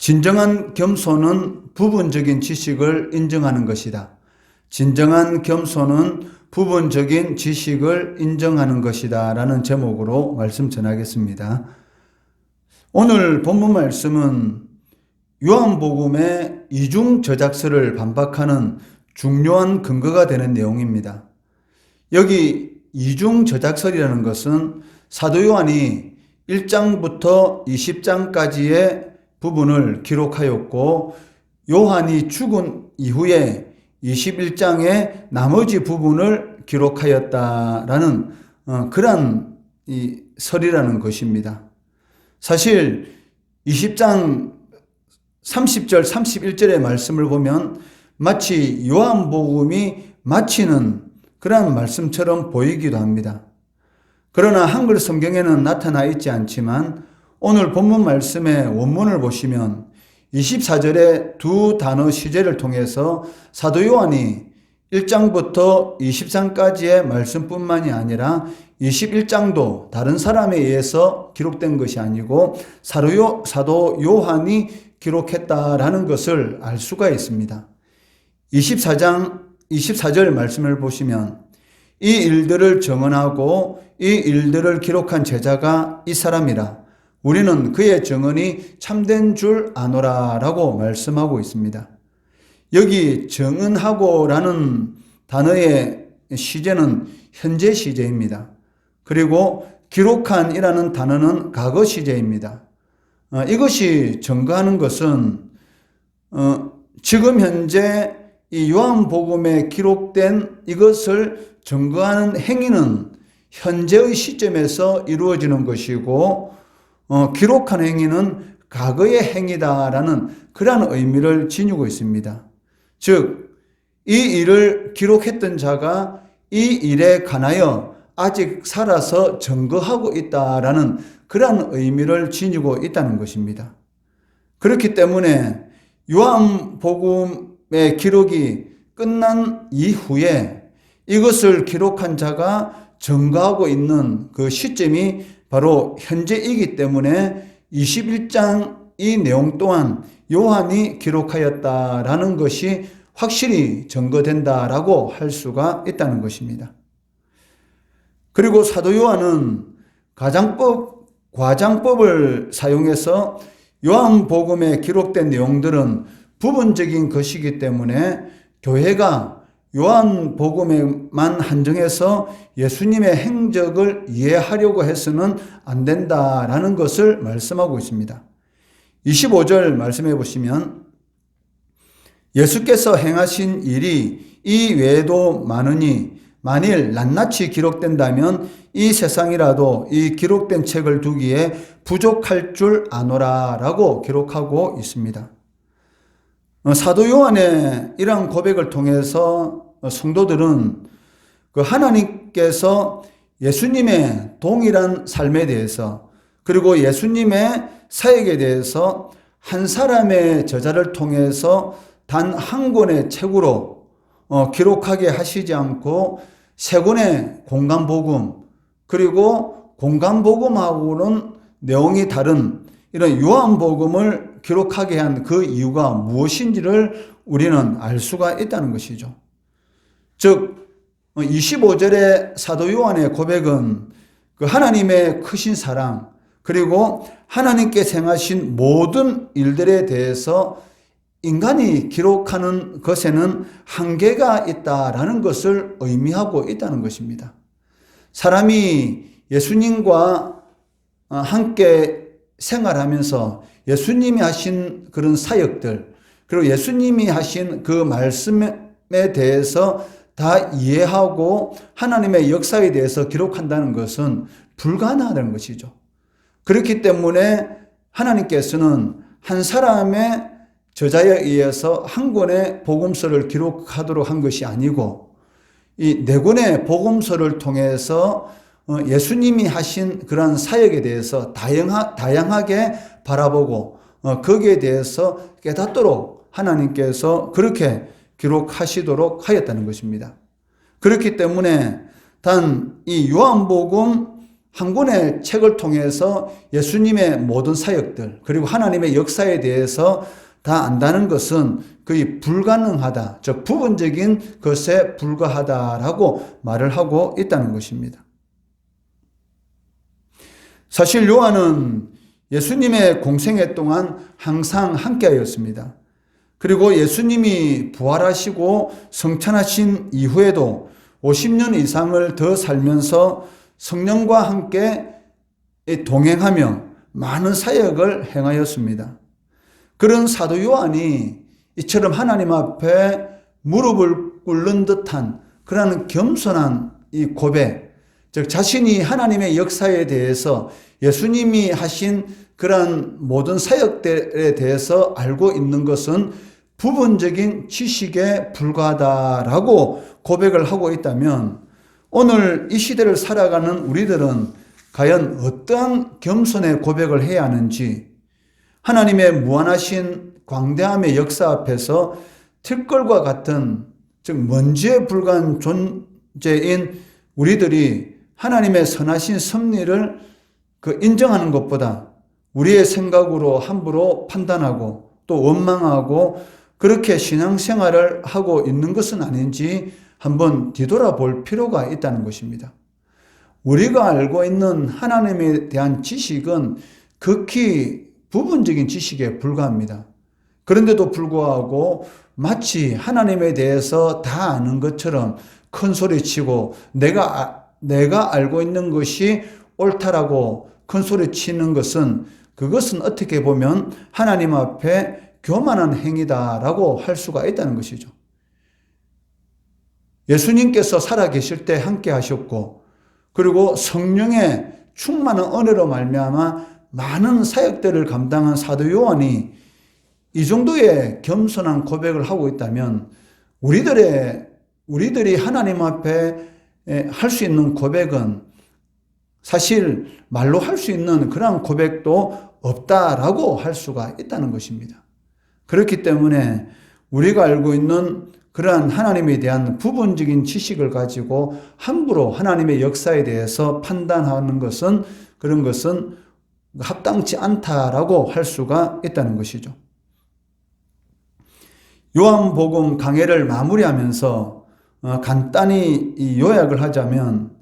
진정한 겸손은 부분적인 지식을 인정하는 것이다. 진정한 겸손은 부분적인 지식을 인정하는 것이다 라는 제목으로 말씀 전하겠습니다. 오늘 본문 말씀은 요한복음의 이중 저작서를 반박하는 중요한 근거가 되는 내용입니다. 여기 이중 저작설이라는 것은 사도 요한이 1장부터 20장까지의 부분을 기록하였고, 요한이 죽은 이후에 21장의 나머지 부분을 기록하였다라는 그러한 이 설이라는 것입니다. 사실 20장 30절 31절의 말씀을 보면 마치 요한복음이 마치는 그러한 말씀처럼 보이기도 합니다. 그러나 한글 성경에는 나타나 있지 않지만 오늘 본문 말씀의 원문을 보시면 24절의 두 단어 시제를 통해서 사도 요한이 1장부터 20장까지의 말씀뿐만이 아니라 21장도 다른 사람에 의해서 기록된 것이 아니고 사도 요한이 기록했다라는 것을 알 수가 있습니다. 24절 말씀을 보시면 이 일들을 증언하고 이 일들을 기록한 제자가 이 사람이라 우리는 그의 증언이 참된 줄 아노라 라고 말씀하고 있습니다. 여기 증언하고 라는 단어의 시제는 현재 시제입니다. 그리고 기록한 이라는 단어는 과거 시제입니다. 이것이 증거하는 것은 지금 현재 이 요한복음에 기록된 이것을 증거하는 행위는 현재의 시점에서 이루어지는 것이고 기록한 행위는 과거의 행위다라는 그러한 의미를 지니고 있습니다. 즉, 이 일을 기록했던 자가 이 일에 관하여 아직 살아서 증거하고 있다라는 그러한 의미를 지니고 있다는 것입니다. 그렇기 때문에 요한복음의 기록이 끝난 이후에 이것을 기록한 자가 증거하고 있는 그 시점이 바로 현재이기 때문에 21장 이 내용 또한 요한이 기록하였다라는 것이 확실히 증거된다라고 할 수가 있다는 것입니다. 그리고 사도 요한은 과장법을 사용해서 요한복음에 기록된 내용들은 부분적인 것이기 때문에 교회가 요한복음에만 한정해서 예수님의 행적을 이해하려고 해서는 안 된다라는 것을 말씀하고 있습니다. 25절 말씀해 보시면 예수께서 행하신 일이 이 외에도 많으니 만일 낱낱이 기록된다면 이 세상이라도 이 기록된 책을 두기에 부족할 줄 아노라 라고 기록하고 있습니다. 사도 요한의 이러한 고백을 통해서 성도들은 그 하나님께서 예수님의 동일한 삶에 대해서 그리고 예수님의 사역에 대해서 한 사람의 저자를 통해서 단 한 권의 책으로 기록하게 하시지 않고 세 권의 공간복음 그리고 공간복음하고는 내용이 다른 이런 요한복음을 기록하게 한 그 이유가 무엇인지를 우리는 알 수가 있다는 것이죠. 즉 25절의 사도 요한의 고백은 그 하나님의 크신 사랑 그리고 하나님께서 행하신 모든 일들에 대해서 인간이 기록하는 것에는 한계가 있다라는 것을 의미하고 있다는 것입니다. 사람이 예수님과 함께 생활하면서 예수님이 하신 그런 사역들 그리고 예수님이 하신 그 말씀에 대해서 다 이해하고 하나님의 역사에 대해서 기록한다는 것은 불가능하다는 것이죠. 그렇기 때문에 하나님께서는 한 사람의 저자에 의해서 한 권의 복음서를 기록하도록 한 것이 아니고 이 네 권의 복음서를 통해서 예수님이 하신 그러한 사역에 대해서 다양하게 바라보고 거기에 대해서 깨닫도록 하나님께서 그렇게 기록하시도록 하였다는 것입니다. 그렇기 때문에 단 이 요한복음 한 권의 책을 통해서 예수님의 모든 사역들 그리고 하나님의 역사에 대해서 다 안다는 것은 거의 불가능하다, 즉 부분적인 것에 불과하다라고 말을 하고 있다는 것입니다. 사실 요한은 예수님의 공생애 동안 항상 함께하였습니다. 그리고 예수님이 부활하시고 성천하신 이후에도 50년 이상을 더 살면서 성령과 함께 동행하며 많은 사역을 행하였습니다. 그런 사도 요한이 이처럼 하나님 앞에 무릎을 꿇는 듯한 그런 겸손한 이 고백, 즉 자신이 하나님의 역사에 대해서 예수님이 하신 그런 모든 사역들에 대해서 알고 있는 것은 부분적인 지식에 불과하다라고 고백을 하고 있다면 오늘 이 시대를 살아가는 우리들은 과연 어떠한 겸손의 고백을 해야 하는지, 하나님의 무한하신 광대함의 역사 앞에서 틀걸과 같은, 즉 먼지에 불과한 존재인 우리들이 하나님의 선하신 섭리를 인정하는 것보다 우리의 생각으로 함부로 판단하고 또 원망하고 그렇게 신앙생활을 하고 있는 것은 아닌지 한번 뒤돌아볼 필요가 있다는 것입니다. 우리가 알고 있는 하나님에 대한 지식은 극히 부분적인 지식에 불과합니다. 그런데도 불구하고 마치 하나님에 대해서 다 아는 것처럼 큰 소리치고 내가 알고 있는 것이 옳다라고 큰 소리치는 것은, 그것은 어떻게 보면 하나님 앞에 교만한 행위다라고 할 수가 있다는 것이죠. 예수님께서 살아계실 때 함께 하셨고, 그리고 성령의 충만한 은혜로 말미암아 많은 사역들을 감당한 사도 요한이 이 정도의 겸손한 고백을 하고 있다면 우리들이 하나님 앞에 할 수 있는 고백은 사실 말로 할 수 있는 그런 고백도 없다라고 할 수가 있다는 것입니다. 그렇기 때문에 우리가 알고 있는 그러한 하나님에 대한 부분적인 지식을 가지고 함부로 하나님의 역사에 대해서 판단하는 것은, 그런 것은 합당치 않다라고 할 수가 있다는 것이죠. 요한복음 강해를 마무리하면서 간단히 요약을 하자면,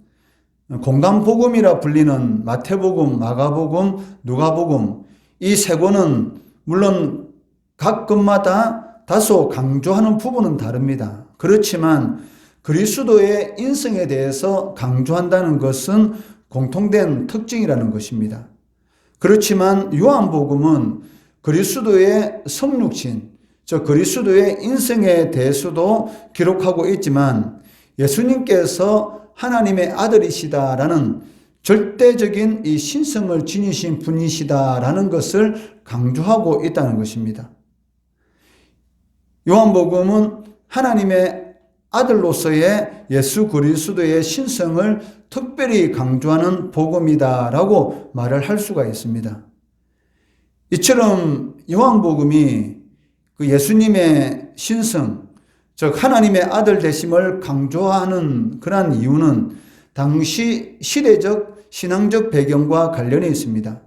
공간복음이라 불리는 마태복음, 마가복음, 누가복음, 이 세 권은 물론 각 것마다 다소 강조하는 부분은 다릅니다. 그렇지만 그리스도의 인성에 대해서 강조한다는 것은 공통된 특징이라는 것입니다. 그렇지만 요한복음은 그리스도의 성육신, 즉 그리스도의 인성에 대해서도 기록하고 있지만 예수님께서 하나님의 아들이시다라는 절대적인 이 신성을 지니신 분이시다라는 것을 강조하고 있다는 것입니다. 요한복음은 하나님의 아들로서의 예수 그리스도의 신성을 특별히 강조하는 복음이다라고 말을 할 수가 있습니다. 이처럼 요한복음이 그 예수님의 신성, 즉 하나님의 아들 되심을 강조하는 그러한 이유는 당시 시대적 신앙적 배경과 관련이 있습니다.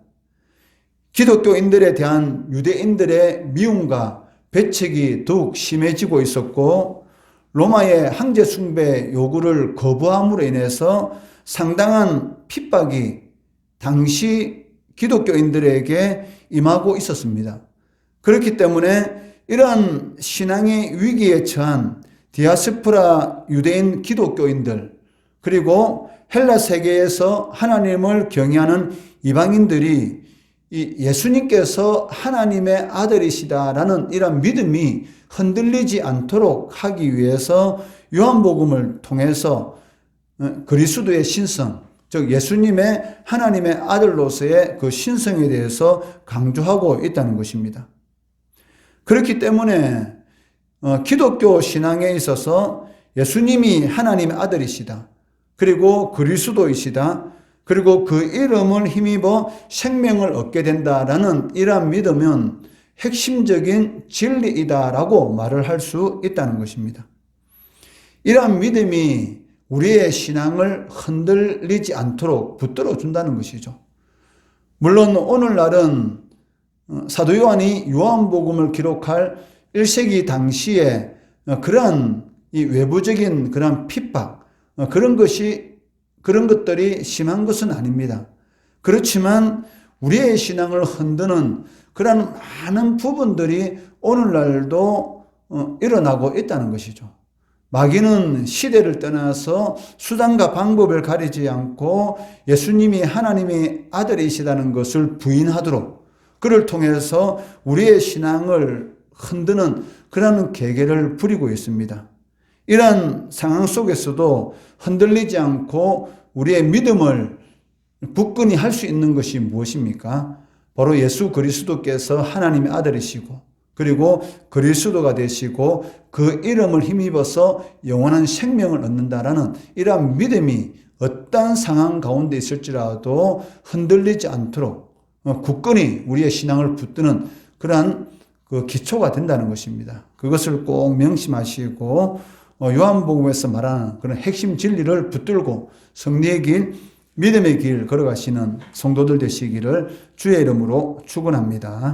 기독교인들에 대한 유대인들의 미움과 배척이 더욱 심해지고 있었고, 로마의 황제 숭배 요구를 거부함으로 인해서 상당한 핍박이 당시 기독교인들에게 임하고 있었습니다. 그렇기 때문에 이러한 신앙의 위기에 처한 디아스포라 유대인 기독교인들, 그리고 헬라 세계에서 하나님을 경외하는 이방인들이 이 예수님께서 하나님의 아들이시다라는 이런 믿음이 흔들리지 않도록 하기 위해서 요한복음을 통해서 그리스도의 신성, 즉 예수님의 하나님의 아들로서의 그 신성에 대해서 강조하고 있다는 것입니다. 그렇기 때문에 기독교 신앙에 있어서 예수님이 하나님의 아들이시다, 그리고 그리스도이시다, 그리고 그 이름을 힘입어 생명을 얻게 된다라는 이러한 믿음은 핵심적인 진리이다라고 말을 할 수 있다는 것입니다. 이러한 믿음이 우리의 신앙을 흔들리지 않도록 붙들어 준다는 것이죠. 물론 오늘날은 사도 요한이 요한복음을 기록할 1세기 당시에 그러한 이 외부적인 그런 핍박, 그런 것들이 심한 것은 아닙니다. 그렇지만 우리의 신앙을 흔드는 그런 많은 부분들이 오늘날도 일어나고 있다는 것이죠. 마귀는 시대를 떠나서 수단과 방법을 가리지 않고 예수님이 하나님의 아들이시다는 것을 부인하도록 그를 통해서 우리의 신앙을 흔드는 그런 계계를 부리고 있습니다. 이런 상황 속에서도 흔들리지 않고 우리의 믿음을 굳건히 할 수 있는 것이 무엇입니까? 바로 예수 그리스도께서 하나님의 아들이시고 그리고 그리스도가 되시고 그 이름을 힘입어서 영원한 생명을 얻는다라는 이러한 믿음이 어떠한 상황 가운데 있을지라도 흔들리지 않도록 굳건히 우리의 신앙을 붙드는 그러한 그 기초가 된다는 것입니다. 그것을 꼭 명심하시고 요한복음에서 말하는 그런 핵심 진리를 붙들고 승리의 길, 믿음의 길 걸어가시는 성도들 되시기를 주의 이름으로 축원합니다.